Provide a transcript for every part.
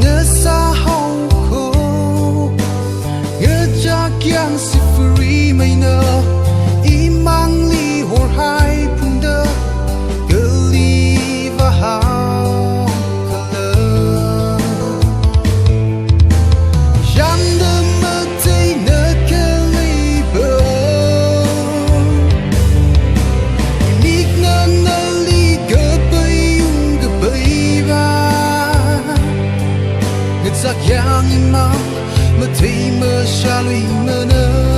ngỡ xa hậu khô ngỡ cha kiang si free mây nơ imang li hor hai phung đơ cơ li và hao khờ jam đơ mơ tây nơ cơ li bơ nik nơ nơ li cơ bay yung cơ bay va ngất giặc yang imang mơ thấy mơ xa lụy mơ nơ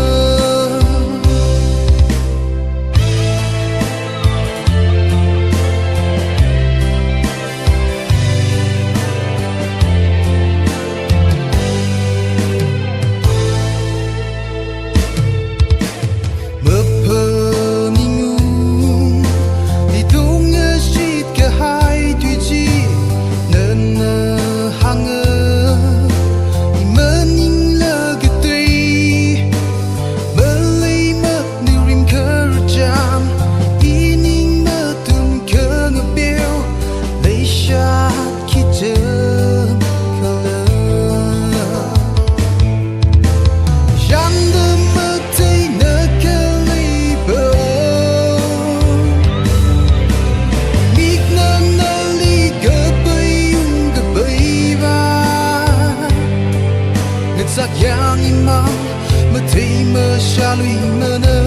giặc yang imang mơ thấy mơ xa lụy mơ nơ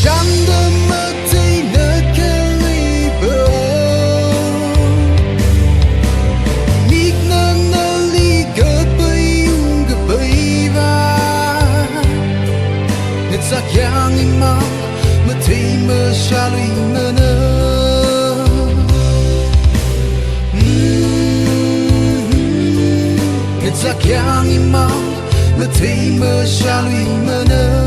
jam đơ mơ thấy nơ cơ li bơ nik nơ nơ li cơ bay yung cơ bay va giặc yang imang mơ thấy mơ xa lụy mơ nơ giặc yang imang mơ thấy mơ xa lụy mơ nơ